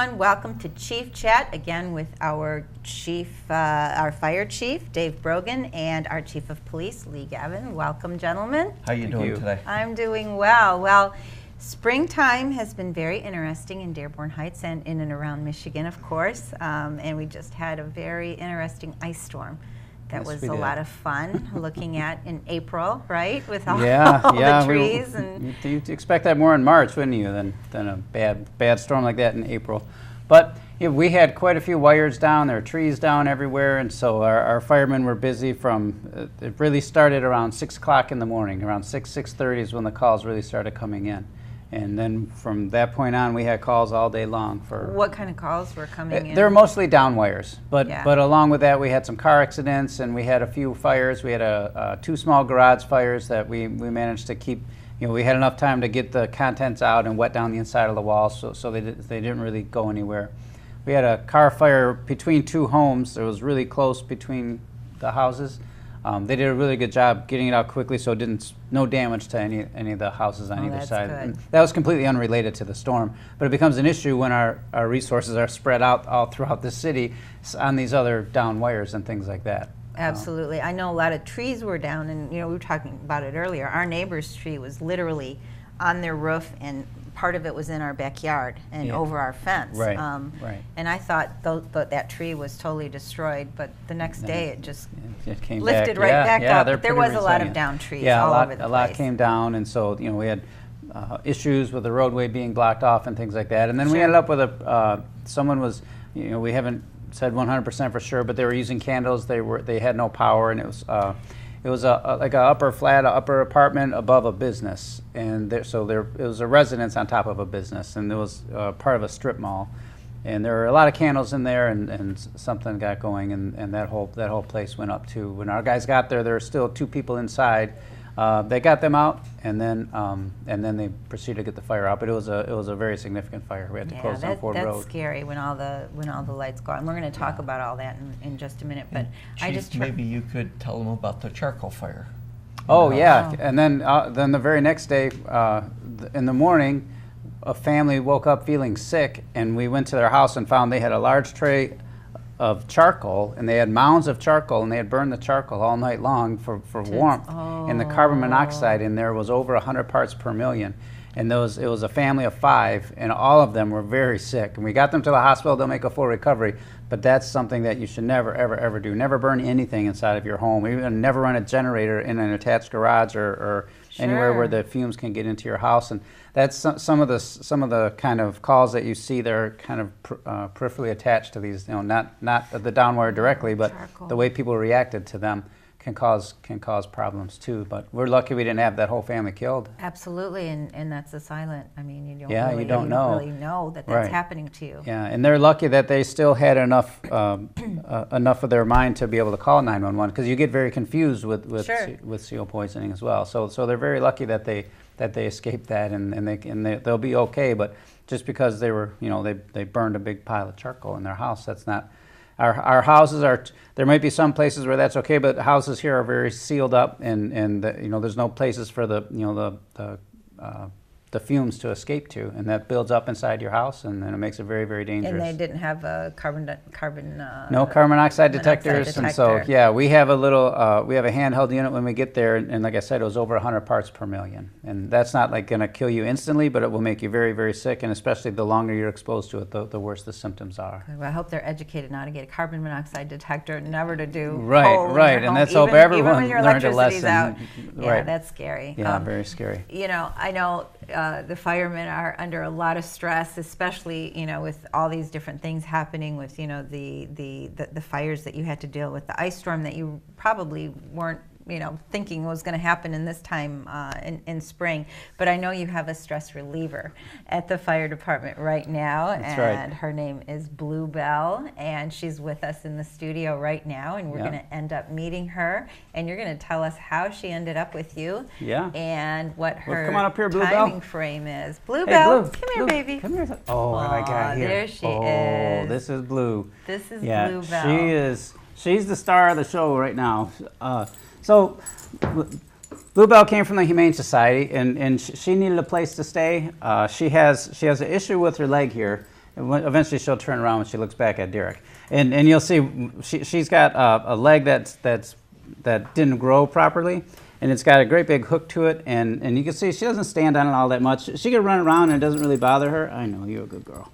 everyone. Welcome to Chief Chat, again with our our fire chief, Dave Brogan, and our chief of police, Lee Gavin. Welcome, gentlemen. How are you doing today? I'm doing well. Well, springtime has been very interesting in Dearborn Heights and in and around Michigan, of course. And we just had a very interesting ice storm. That was a lot of fun looking at in April, right? With all, the trees. You'd expect that more in March, wouldn't you, than a bad storm like that in April. But we had quite a few wires down. There were trees down everywhere, and so our firemen were busy from, it really started around 6 o'clock in the morning. Around 6:30 is when the calls really started coming in. And then from that point on, we had calls all day long. For what kind of calls were coming in? They were mostly down wires, but along with that, we had some car accidents and we had a few fires. We had two small garage fires that we managed to keep. We had enough time to get the contents out and wet down the inside of the walls, so they didn't really go anywhere. We had a car fire between two homes. It was really close between the houses. They did a really good job getting it out quickly, so no damage to any of the houses on either side. And that was completely unrelated to the storm, but it becomes an issue when our resources are spread out all throughout the city on these other down wires and things like that. Absolutely. I know a lot of trees were down, and we were talking about it earlier. Our neighbor's tree was literally on their roof, and part of it was in our backyard and over our fence. Right, And I thought that tree was totally destroyed, but the next day it just came lifted back. back up. But there was a lot of down trees all over the place. A lot came down, and so we had issues with the roadway being blocked off and things like that. And then we ended up with someone was, we haven't said 100% for sure, but they were using candles. They had no power, and it was like a upper apartment above a business, and it was a residence on top of a business, and it was part of a strip mall, and there were a lot of candles in there, and something got going, and that whole place went up too. When our guys got there were still two people inside. They got them out, and then they proceeded to get the fire out. But it was a very significant fire. We had to close down Ford Road. That's scary when all the lights go out. And we're going to talk about all that in just a minute. But Chief, maybe you could tell them about the charcoal fire. Oh yeah, and then the very next day, in the morning, a family woke up feeling sick, and we went to their house and found they had a large tray of charcoal, and they had mounds of charcoal, and they had burned the charcoal all night long for warmth. And the carbon monoxide in there was over 100 parts per million. And it was a family of 5, and all of them were very sick. And we got them to the hospital. They'll make a full recovery, but that's something that you should never, ever, ever do. Never burn anything inside of your home. Even never run a generator in an attached garage or anywhere where the fumes can get into your house. And that's some of the kind of calls that you see. They're kind of peripherally attached to these. Not the downwire directly, but the way people reacted to them can cause problems too. But we're lucky we didn't have that whole family killed. Absolutely, and that's the silent. I mean, you don't you don't really know that that's happening to you. Yeah, and they're lucky that they still had enough of their mind to be able to call 911, because you get very confused with CO poisoning as well. So they're very lucky that they escaped that, and they'll be okay. But just because they were they burned a big pile of charcoal in their house, that's not. Our houses are. There might be some places where that's okay, but houses here are very sealed up, and there's no places for the fumes to escape to, and that builds up inside your house, and then it makes it very, very dangerous. And they didn't have a no carbon monoxide detectors, and so we have a handheld unit when we get there, and like I said, it was over 100 parts per million, and that's not like going to kill you instantly, but it will make you very, very sick, and especially the longer you're exposed to it, the worse the symptoms are. Well, I hope they're educated now to get a carbon monoxide detector, never to do right, and let's hope everyone learned a lesson. Out. Yeah, that's scary. Yeah, very scary. I know. The firemen are under a lot of stress, especially with all these different things happening with the fires that you had to deal with, the ice storm that you probably weren't thinking was going to happen in this time in spring. But I know you have a stress reliever at the fire department right now. That's and right. Her name is Bluebell, and she's with us in the studio right now, and we're going to end up meeting her, and you're going to tell us how she ended up with you and what her come on up here, timing frame is. Bluebell, Blue, come here, baby. Come here. Oh, what I got here. There she is. Oh, this is Blue. This is Bluebell. She's the star of the show right now. So Bluebell came from the Humane Society, and she needed a place to stay. She has an issue with her leg here, Eventually, she'll turn around when she looks back at Derek, and you'll see she's got a leg that didn't grow properly, and it's got a great big hook to it, and you can see she doesn't stand on it all that much. She can run around and it doesn't really bother her. I know, you're a good girl.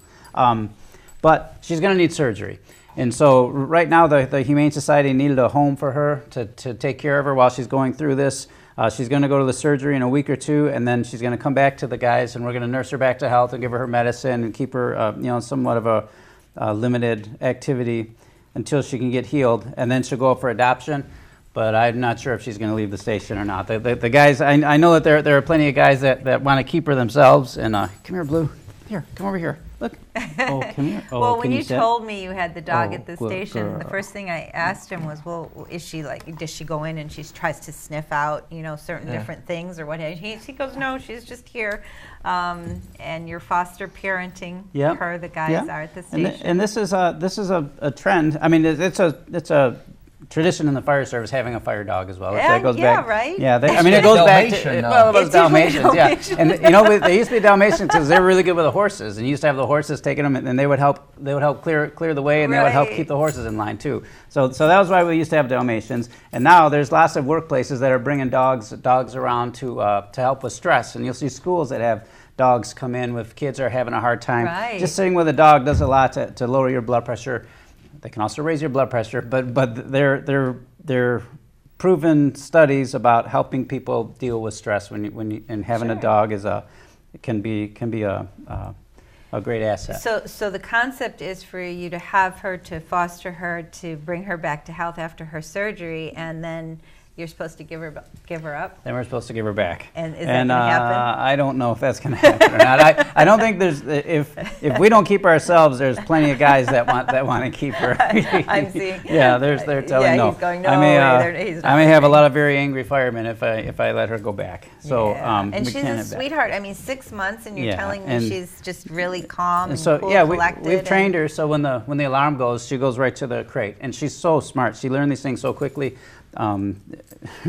But she's going to need surgery. And so right now the Humane Society needed a home for her to take care of her while she's going through this. She's going to go to the surgery in a week or two, and then she's going to come back to the guys, and we're going to nurse her back to health and give her medicine and keep her somewhat of a limited activity until she can get healed. And then she'll go up for adoption. But I'm not sure if she's going to leave the station or not. The guys, I know that there are plenty of guys that want to keep her themselves. And come here, Blue. Here, come over here. Look. Oh, come here. Oh, well, when can you sit? told me you had the dog at the good station, the girl. first thing I asked him was, well, is she like, does she go in and she tries to sniff out, certain different things or what? He goes, no, she's just here. And you're foster parenting her, the guys are at the station. And this is a trend. I mean, it's a tradition in the fire service having a fire dog as well. That goes back, right? Yeah, it goes back to Dalmatian, those Dalmatians. Yeah, and they used to be Dalmatians because they were really good with the horses, and you used to have the horses taking them, and they would help clear the way, and they would help keep the horses in line too. So that was why we used to have Dalmatians, and now there's lots of workplaces that are bringing dogs around to help with stress, and you'll see schools that have dogs come in with kids that are having a hard time. Right. Just sitting with a dog does a lot to lower your blood pressure. They can also raise your blood pressure, but they're proven studies about helping people deal with stress and having a dog can be a great asset. So the concept is for you to have her, to foster her, to bring her back to health after her surgery, and then you're supposed to give her up. Then we're supposed to give her back. And is that going to happen? I don't know if that's going to happen or not. I don't think there's if we don't keep ourselves, there's plenty of guys that want to keep her. I'm seeing. Yeah, they're telling no. He's going no. I may have a lot of very angry firemen if I let her go back. So and we she's can't a have that. sweetheart. I mean, 6 months, and you're telling me she's just really calm and so cool, collected. we've trained her so when the alarm goes, she goes right to the crate, and she's so smart. She learned these things so quickly.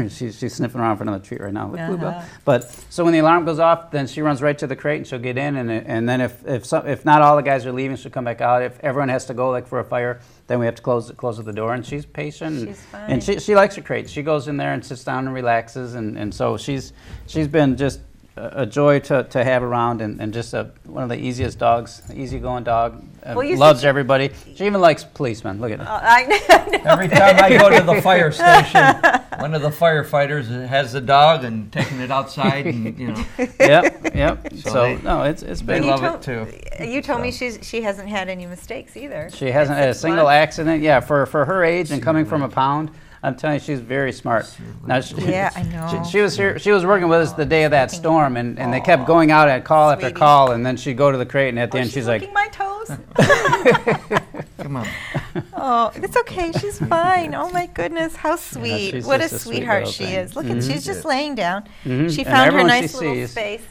She's sniffing around for another treat right now. Look, Bluebell. But so when the alarm goes off, then she runs right to the crate and she'll get in. And then if not all the guys are leaving, she'll come back out. If everyone has to go, like for a fire, then we have to close the door. And she's patient. She's fine. And she likes her crate. She goes in there and sits down and relaxes. And so she's been just a joy to have around, and just one of the easiest dogs, easygoing dog. Loves everybody. She even likes policemen. Look at her. I know. Every time I go to the fire station, one of the firefighters has the dog and taking it outside, and Yep. So it's they been. love it too. You told me she hasn't had any mistakes either. She hasn't had a single accident. Yeah, for her age and coming from a pound, I'm telling you, she's very smart. Now, I know. She was here. She was working with us the day of that storm, and they kept going out at call after call, and then she'd go to the crate, and at the end she's like, licking my toes. Come on. Oh, it's okay. She's fine. Oh my goodness, how sweet! she's What a just a sweet sweetheart little she thing. is. Look at, she's just laying down. She And found her everyone nice she little sees. space.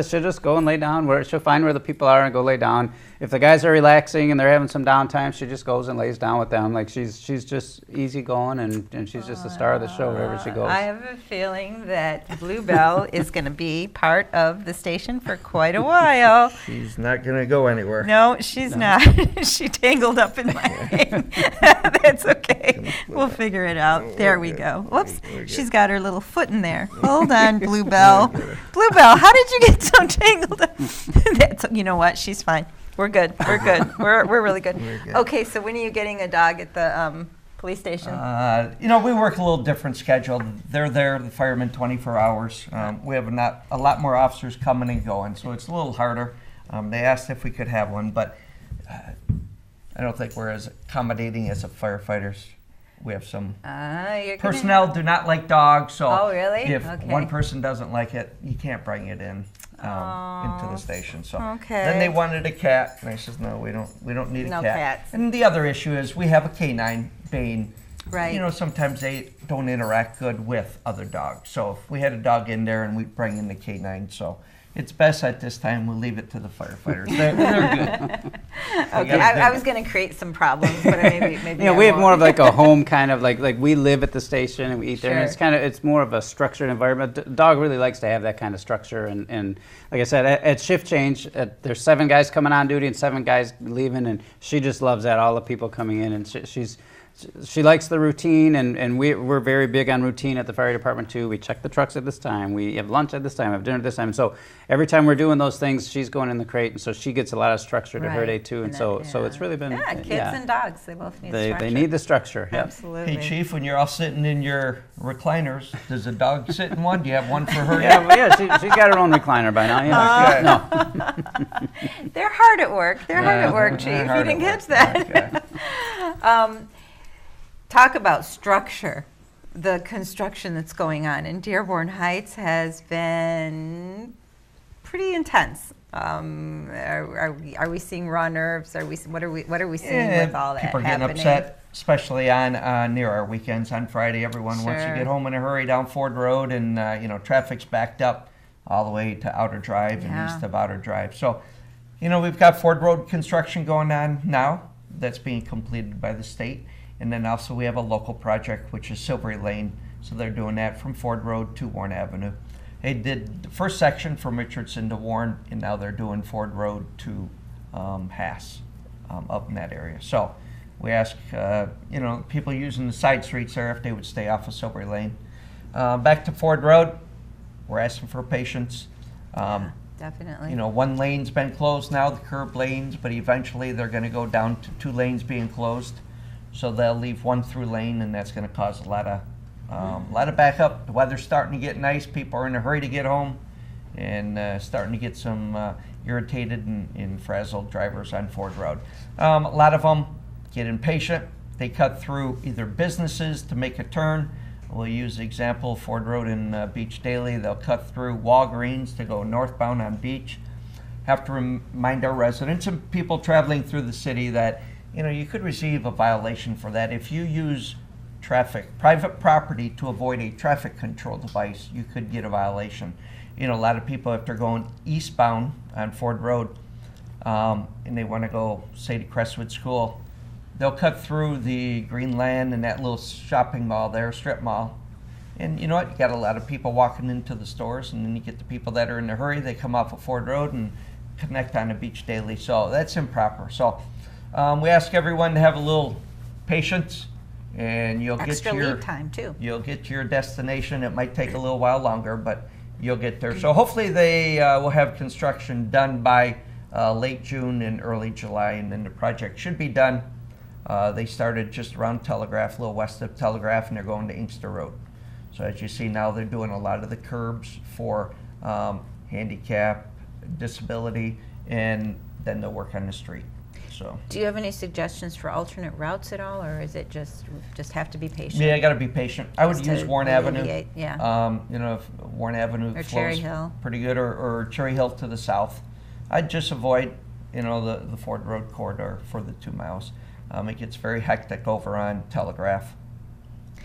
She'll just go and lay down where she'll find where the people are and go lay down. If the guys are relaxing and they're having some downtime, she just goes and lays down with them. Like she's just easy going, and she's just the star of the show wherever she goes. I have a feeling that Bluebell is going to be part of the station for quite a while. She's not going to go anywhere. No, she's not. She tangled up in my hair. That's okay. We'll figure it out. There we go. Whoops. She's got her little foot in there. Hold on, Bluebell. Bluebell, how did you get so tangled up? You know what? She's fine. We're good. We're good. We're really good. Okay, so when are you getting a dog at the police station? We work a little different schedule. They're there, the firemen, 24 hours. We have a lot more officers coming and going, so it's a little harder. They asked if we could have one, but I don't think we're as accommodating as the firefighters. We have some personnel do not like dogs, so oh, really? If okay. one person doesn't like it, you can't bring it in into the station. So okay. then they wanted a cat, and I says, no, we don't need a cat. No cats. And the other issue is we have a canine, Bane. Right. Sometimes they don't interact good with other dogs. So if we had a dog in there and we bring in the canine, so it's best at this time we'll leave it to the firefighters. They're good. Okay, I was going to create some problems, but maybe You know, I we have won't. more of like a home kind of like we live at the station and we eat there, and Sure. it's more of a structured environment. Dog really likes to have that kind of structure, and like I said, at shift change, there's 7 guys coming on duty and 7 guys leaving, and she just loves that, all the people coming in, and she likes the routine, and we're very big on routine at the fire department too. We check the trucks at this time, we have lunch at this time, have dinner at this time. So every time we're doing those things, she's going in the crate, and so she gets a lot of structure to her Right. day too. And so it's really been kids and dogs, they both need structure. they need the structure. Yep. Absolutely. Hey, Chief, when you're all sitting in your recliners, does the dog sit in one? Do you have one for her? Yeah, well, yeah, she's got her own recliner by now. Yeah. Okay. They're hard at work. They're hard at work, Chief. They're You hard didn't at catch work. that. Talk about structure. The construction that's going on in Dearborn Heights has been pretty intense. Are we seeing raw nerves? What are we seeing with all that people are happening? getting upset, especially on near our weekends on Friday. Everyone wants to Sure. get home in a hurry down Ford Road, and traffic's backed up all the way to Outer Drive and Yeah. east of Outer Drive. So, we've got Ford Road construction going on now that's being completed by the state, and then also we have a local project which is Silvery Lane. So they're doing that from Ford Road to Warren Avenue. They did the first section from Richardson to Warren, and now they're doing Ford Road to Haas up in that area. So we ask, people using the side streets there if they would stay off of Silvery Lane. Back to Ford Road, we're asking for patience. Definitely. One lane's been closed now, the curb lanes, but eventually they're going to go down to 2 lanes being closed. So they'll leave 1 through lane, and that's going to cause a lot of backup. The weather's starting to get nice. People are in a hurry to get home, and starting to get some irritated and frazzled drivers on Ford Road. A lot of them get impatient. They cut through either businesses to make a turn. We'll use the example Ford Road in Beach Daily. They'll cut through Walgreens to go northbound on Beach. Have to remind our residents and people traveling through the city that you could receive a violation for that. If you use private property to avoid a traffic control device, you could get a violation. A lot of people, if they're going eastbound on Ford Road and they want to go, say, to Crestwood School, they'll cut through the Greenland and that little shopping mall there, strip mall. And you know what? You got a lot of people walking into the stores, and then you get the people that are in a hurry. They come off of Ford Road and connect on a Beach Daily. So that's improper. So we ask everyone to have a little patience, and you'll Extra get your lead time too. You'll get to your destination. It might take a little while longer, but you'll get there. So hopefully they will have construction done by late June and early July, and then the project should be done. They started just around Telegraph, a little west of Telegraph, and they're going to Inkster Road. So as you see now, they're doing a lot of the curbs for handicap, disability, and then they'll work on the street. So. Do you have any suggestions for alternate routes at all, or is it just have to be patient? Yeah, I got to be patient. I would Just use to Warren Avenue. alleviate, yeah. If Warren Avenue Or flows Cherry Hill. pretty good, or Cherry Hill to the south. I'd just avoid, the Ford Road corridor for the 2 miles. It gets very hectic over on Telegraph.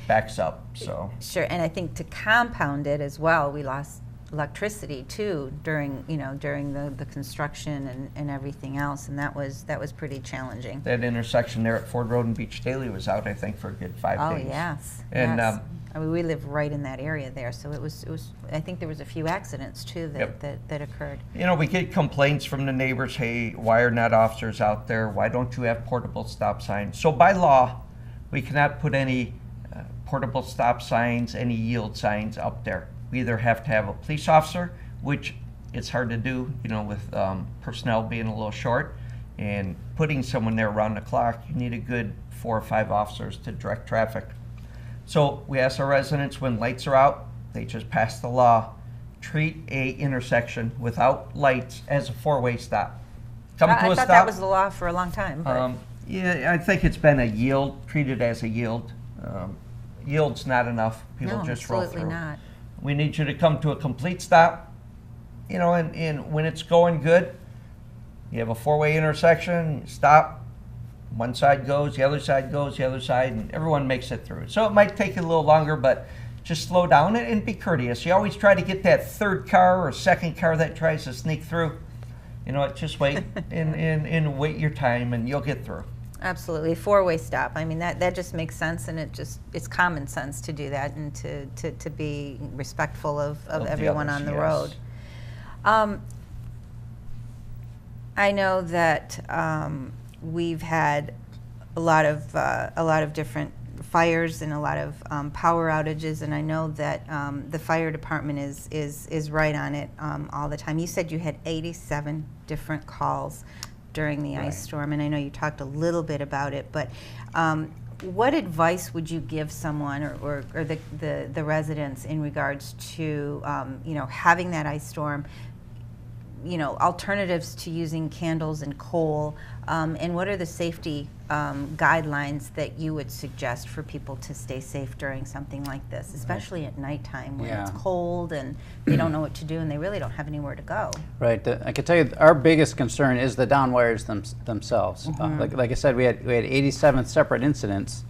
Backs up, so. Sure, and I think to compound it as well, we lost electricity too during the construction and everything else, and that was pretty challenging. That intersection there at Ford Road and Beach Daily was out, I think, for a good 5 days. Oh yes, And yes. I mean, we live right in that area there, so it was. I think there was a few accidents too that occurred. We get complaints from the neighbors. Hey, why are not officers out there? Why don't you have portable stop signs? So by law, we cannot put any portable stop signs, any yield signs up there. We either have to have a police officer, which it's hard to do, with personnel being a little short, and putting someone there around the clock. You need a good 4 or 5 officers to direct traffic. So we ask our residents, when lights are out, they just pass the law, treat a intersection without lights as a 4-way stop. Come to I a thought stop. that was the law for a long time. But Yeah, I think it's been a yield, treated as a yield. Yield's not enough. People no, just roll absolutely through. not. We need you to come to a complete stop, and when it's going good, you have a 4-way intersection, stop, one side goes, the other side goes, the other side, and everyone makes it through. So it might take a little longer, but just slow down and be courteous. You always try to get that third car or second car that tries to sneak through. You know what, just wait and wait your time and you'll get through. Absolutely, four-way stop. I mean, that just makes sense, and it's common sense to do that and to be respectful of everyone others, on the yes. road. I know that we've had a lot of different fires and a lot of power outages, and I know that the fire department is right on it all the time. You said you had 87 different calls during the ice storm, and I know you talked a little bit about it, but what advice would you give someone or the residents in regards to having that ice storm, alternatives to using candles and coal, and what are the safety guidelines that you would suggest for people to stay safe during something like this, especially at nighttime when it's cold and they don't know what to do and they really don't have anywhere to go? Right. I can tell you our biggest concern is the down wires themselves. Like I said, we had 87 separate incidents,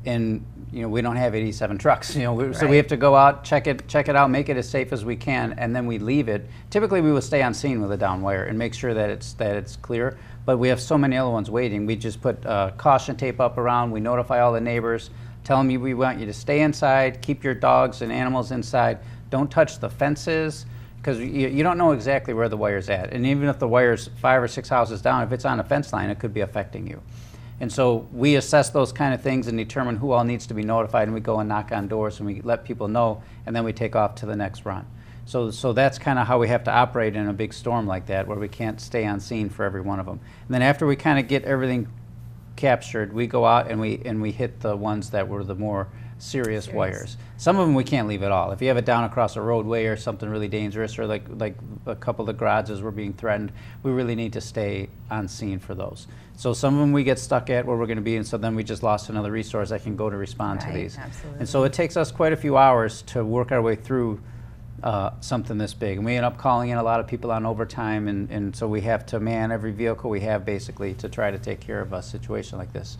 and we don't have 87 trucks. So we have to go out, check it out, make it as safe as we can, and then we leave it. Typically, we will stay on scene with a down wire and make sure that it's clear. But we have so many other ones waiting. We just put caution tape up around. We notify all the neighbors, tell them we want you to stay inside, keep your dogs and animals inside. Don't touch the fences, because you don't know exactly where the wire's at. And even if the wire's 5 or 6 houses down, if it's on a fence line, it could be affecting you. And so we assess those kind of things and determine who all needs to be notified, and we go and knock on doors and we let people know, and then we take off to the next run. So that's kind of how we have to operate in a big storm like that, where we can't stay on scene for every one of them. And then after we kind of get everything captured, we go out and we hit the ones that were the more serious wires. Some of them we can't leave at all. If you have it down across a roadway or something really dangerous, or like a couple of the garages were being threatened, we really need to stay on scene for those. So some of them we get stuck at where we're going to be, and so then we just lost another resource that can go to respond to these. Absolutely. And so it takes us quite a few hours to work our way through something this big. And we end up calling in a lot of people on overtime, and so we have to man every vehicle we have basically to try to take care of a situation like this.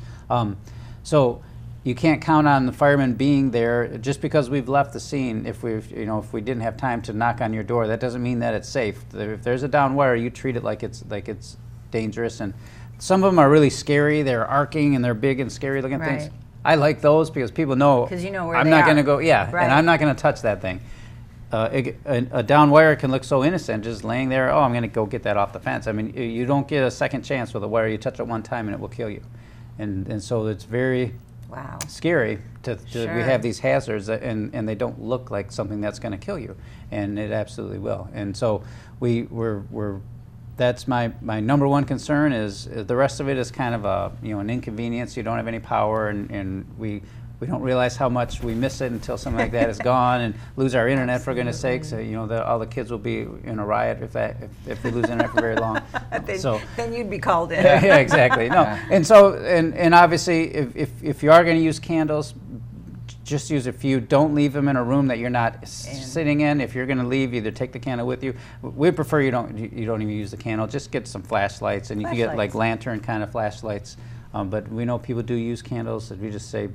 So you can't count on the firemen being there just because we've left the scene. If we didn't have time to knock on your door, that doesn't mean that it's safe. If there's a down wire, you treat it like it's dangerous. And some of them are really scary. They're arcing and they're big and scary looking things. I like those because people know. Because you know where I'm they not are. going to go. Yeah, Right. and I'm not going to touch that thing. A down wire can look so innocent, just laying there. Oh, I'm going to go get that off the fence. I mean, you don't get a second chance with a wire. You touch it one time and it will kill you. And so it's very scary to we have these hazards, and they don't look like something that's going to kill you, and it absolutely will. And so we're that's my number one concern. Is the rest of it is kind of an inconvenience. You don't have any power, and we don't realize how much we miss it until something like that is gone, and lose our internet, for goodness sakes. All the kids will be in a riot if we lose internet for very long. Then you'd be called in. Yeah, exactly. No, and so and obviously if you are going to use candles, just use a few. Don't leave them in a room that you're not sitting in. If you're going to leave, either take the candle with you. We prefer you don't even use the candle. Just get some flashlights, and you can get like lantern kind of flashlights. But we know people do use candles. We just say,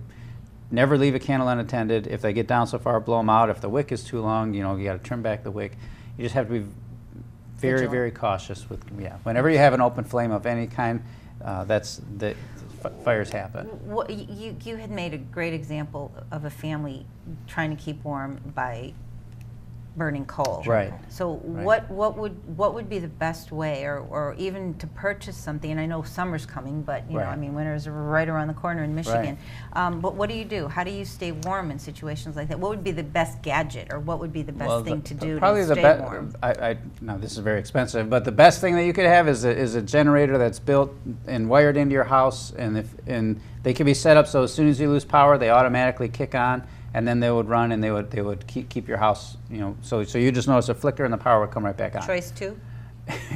never leave a candle unattended. If they get down so far, blow them out. If the wick is too long, you got to turn back the wick. You just have to be very, very cautious with. Whenever you have an open flame of any kind, fires happen. You had made a great example of a family trying to keep warm by burning coal. Right. So what would be the best way, or even to purchase something? And I know summer's coming, but winter's right around the corner in Michigan. But what do you do? How do you stay warm in situations like that? What would be the best gadget, or what would be the best thing to do to stay warm? Now this is very expensive, but the best thing that you could have is a generator that's built and wired into your house, and they can be set up so as soon as you lose power, they automatically kick on. And then they would run, and they would keep your house, so you just notice a flicker and the power would come right back on. Choice 2?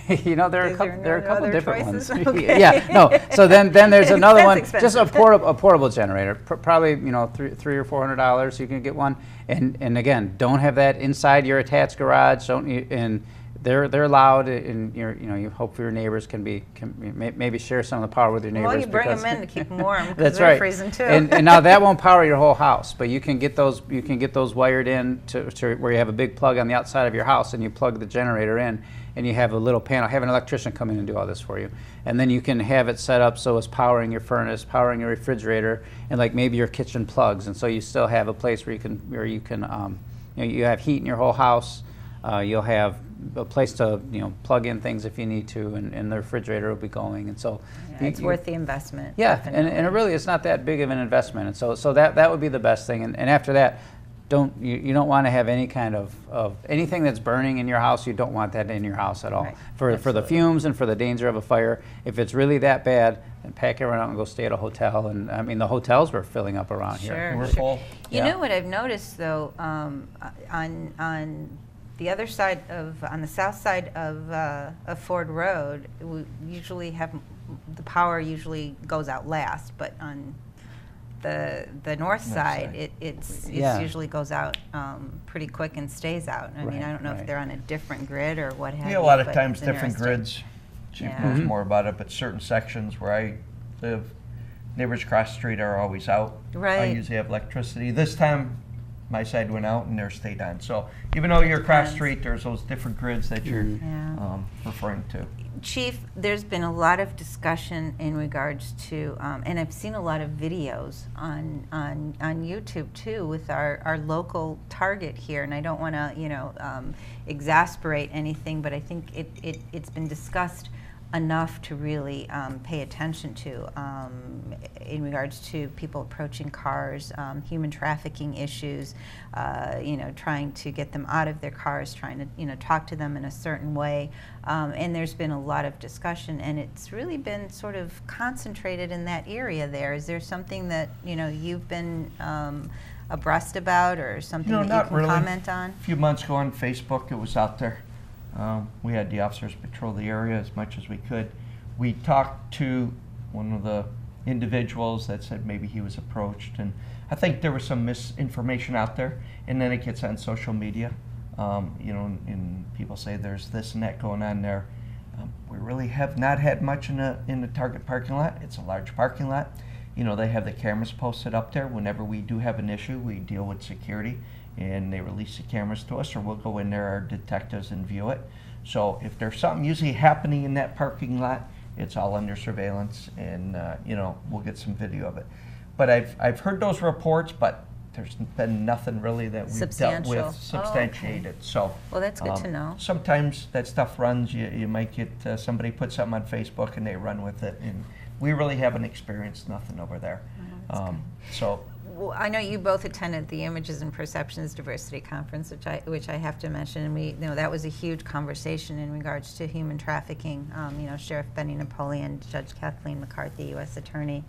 There are a couple different choices? ones. Okay. Yeah, no. So then there's another one, expensive. just a portable generator, probably $300 or $400. You can get one, and again, don't have that inside your attached garage. And they're loud, and you hope your neighbors can maybe share some of the power with your neighbors. Well, you bring them in to keep them warm because That's they're right. freezing too. And now that won't power your whole house, but you can get those wired in to where you have a big plug on the outside of your house, and you plug the generator in, and you have a little panel. Have an electrician come in and do all this for you, and then you can have it set up so it's powering your furnace, powering your refrigerator, and like maybe your kitchen plugs, and so you still have a place where you can you have heat in your whole house. You'll have a place to plug in things if you need to, and the refrigerator will be going, and so it's worth the investment. Yeah, and it really is not that big of an investment, and so that would be the best thing. And after that, you don't want to have any kind of anything that's burning in your house. You don't want that in your house at all. Right. For the fumes and for the danger of a fire. If it's really that bad, then pack everyone out and go stay at a hotel. And I mean, the hotels were filling up around here. We're full. You know what I've noticed though, on the other side on the south side of Ford Road, we usually have the power usually goes out last, but on the north side, it usually goes out pretty quick and stays out. I mean, I don't know if they're on a different grid or what have you. Yeah, a lot of times different grids. Chief knows more about it, but certain sections where I live, neighbors across the street are always out. Right. I usually have electricity. This time, my side went out and theirs stayed on. So even though you're across the street, there's those different grids that you're referring to. Chief, there's been a lot of discussion in regards to, and I've seen a lot of videos on YouTube too with our local Target here, and I don't want to exasperate anything, but I think it's been discussed enough to really pay attention to in regards to people approaching cars, human trafficking issues, trying to get them out of their cars, trying to talk to them in a certain way, and there's been a lot of discussion, and it's really been sort of concentrated in that area there. Is there something that you've been abreast about, or something that you can comment on? A few months ago on Facebook, it was out there. We had the officers patrol the area as much as we could. We talked to one of the individuals that said maybe he was approached, and I think there was some misinformation out there, and then it gets on social media, and people say there's this and that going on there. We really have not had much in the Target parking lot. It's a large parking lot. They have the cameras posted up there. Whenever we do have an issue, we deal with security, and they release the cameras to us, or we'll go in there, our detectives, and view it. So if there's something usually happening in that parking lot, it's all under surveillance, and we'll get some video of it. But I've heard those reports, but there's been nothing really that we've dealt with substantiated. So well, that's good to know. Sometimes that stuff runs. You might get somebody put something on Facebook and they run with it, and we really haven't experienced nothing over there. Well, I know you both attended the Images and Perceptions Diversity Conference, which I have to mention, and we that was a huge conversation in regards to human trafficking. Sheriff Benny Napoleon, Judge Kathleen McCarthy, U.S. Attorney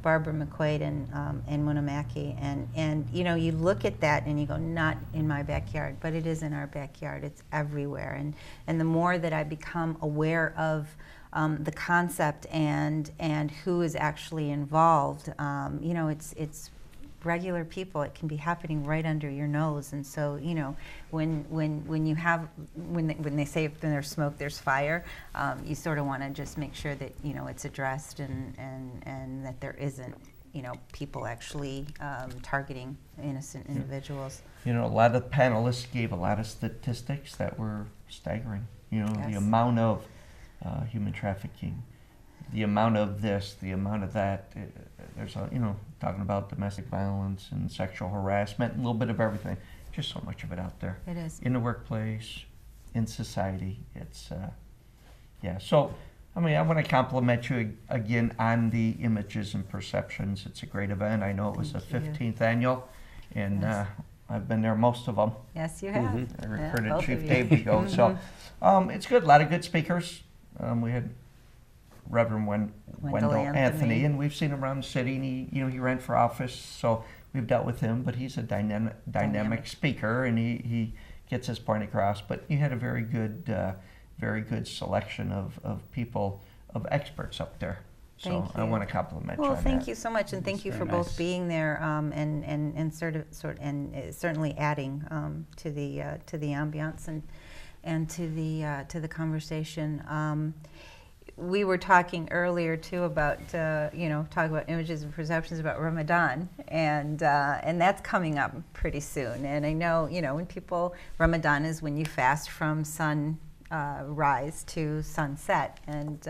Barbara McQuaid, and Muna Mackey, and you look at that and you go, not in my backyard, but it is in our backyard. It's everywhere, and the more that I become aware of the concept and who is actually involved, it's regular people. It can be happening right under your nose, and so when they say if there's smoke, there's fire. You sort of want to just make sure that it's addressed and that there isn't people actually targeting innocent individuals. A lot of panelists gave a lot of statistics that were staggering. The amount of human trafficking, the amount of this, the amount of that. There's talking about domestic violence and sexual harassment, a little bit of everything. Just so much of it out there. It is. In the workplace, in society. It's, So, I want to compliment you again on the Images and Perceptions. It's a great event. I know it was the 15th annual, and I've been there most of them. Yes, you have. I recruited Chief Dave to go. So it's good. A lot of good speakers. We had Reverend Wendell Anthony, and we've seen him around the city, and he ran for office, so we've dealt with him, but he's a dynamic speaker, and he gets his point across. But you had a very good selection of people, of experts up there. So I want to compliment you on that. Well, thank you so much, and thank you for both being there and certainly adding to the ambiance and to the conversation. We were talking earlier too about talk about images and perceptions about Ramadan, and that's coming up pretty soon. And I know when people, Ramadan is when you fast from sun rise to sunset, and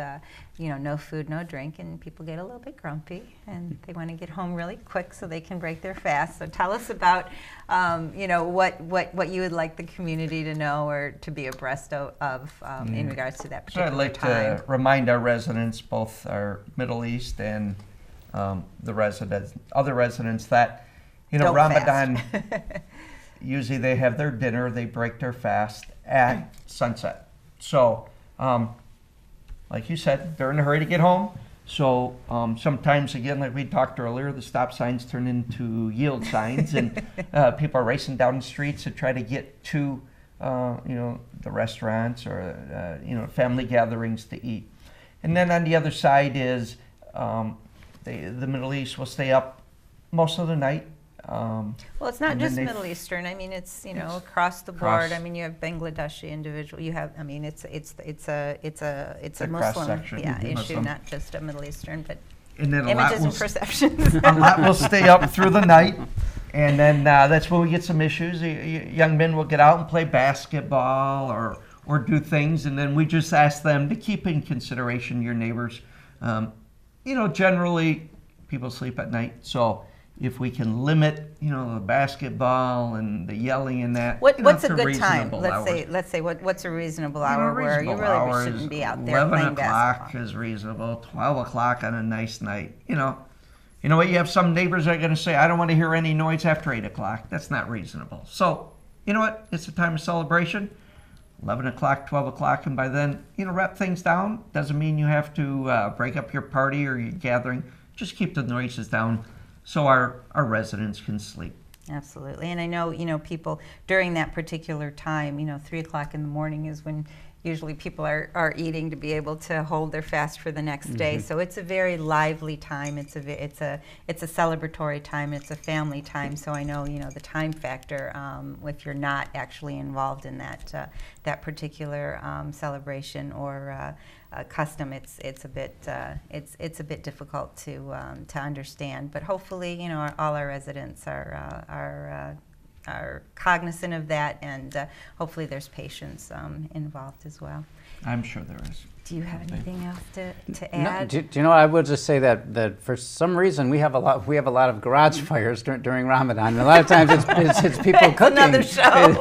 no food, no drink, and people get a little bit grumpy and they want to get home really quick so they can break their fast. So tell us about what you would like the community to know or to be abreast of in regards to that particular So I'd like time. to remind our residents, both our Middle East and the other residents, that Don't Ramadan usually they have their dinner, they break their fast at sunset. So, like you said, they're in a hurry to get home. So sometimes, again, like we talked earlier, the stop signs turn into yield signs, and people are racing down the streets to try to get to, the restaurants or, family gatherings to eat. And then on the other side is the Middle East will stay up most of the night. Well, it's not just Middle Eastern. I mean, it's across the board. I mean, you have Bangladeshi individual. You have, I mean, it's a Muslim issue, Muslim. not just a Middle Eastern, but And then images and perceptions. a lot will stay up through the night, and then that's when we get some issues. Young men will get out and play basketball or do things, and then we just ask them to keep in consideration your neighbors. Generally people sleep at night, so if we can limit, the basketball and the yelling and that. What's a to good time? reasonable Let's say what's a reasonable hour where you really shouldn't be out there 11 playing o'clock basketball? is reasonable. 12 o'clock on a nice night. You know what? You have some neighbors that are going to say, I don't want to hear any noise after 8 o'clock. That's not reasonable. So, you know what? It's a time of celebration. 11 o'clock, 12 o'clock, and by then, wrap things down. Doesn't mean you have to break up your party or your gathering. Just keep the noises down so our residents can sleep. Absolutely. And I know, people during that particular time, 3 o'clock in the morning is when usually people are eating to be able to hold their fast for the next day. So it's a very lively time. It's a celebratory time. It's a family time. So I know, the time factor, if you're not actually involved in that particular celebration or custom, it's a bit difficult to understand. But hopefully, all our residents are cognizant of that, and hopefully there's patience involved as well. I'm sure there is. Do you have anything else to No, add? do you know? I would just say that for some reason we have a lot of garage fires during Ramadan. And a lot of times it's people cooking. Another show.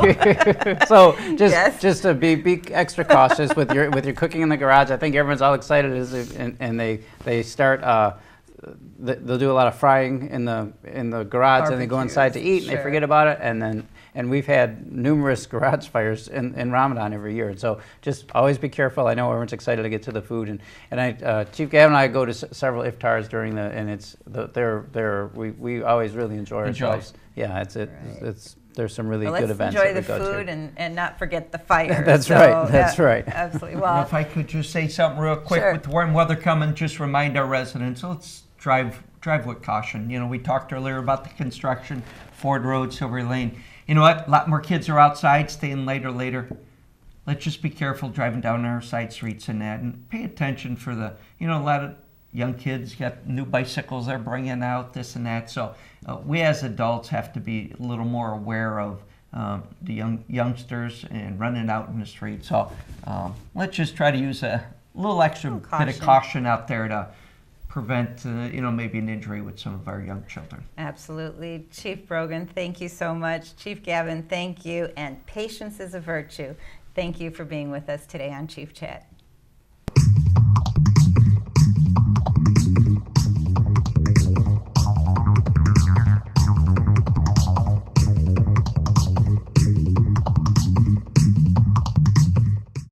So Yes. just to be extra cautious with your cooking in the garage. I think everyone's all excited and they start. They'll do a lot of frying in the garage, and they go inside to eat, and they forget about it, and we've had numerous garage fires in Ramadan every year. And so just always be careful. I know everyone's excited to get to the food, and Chief Gavin and I go to several iftars during we always really enjoy ourselves. Yeah, there's some really good events that we go to. Let's enjoy the food and not forget the fire. That's right. Absolutely. Well, If I could just say something real quick, Sure. with warm weather coming, just remind our residents, let's drive with caution. We talked earlier about the construction, Ford Road, Silver Lane. You know what? A lot more kids are outside, staying later. Let's just be careful driving down our side streets and that, and pay attention for the, a lot of young kids got new bicycles they're bringing out, this and that. So we as adults have to be a little more aware of the youngsters and running out in the street. So let's just try to use a little extra bit of caution out there to prevent, maybe an injury with some of our young children. absolutely. Chief Brogan, thank you so much. Chief Gavin, thank you. And patience is a virtue. Thank you for being with us today on Chief Chat.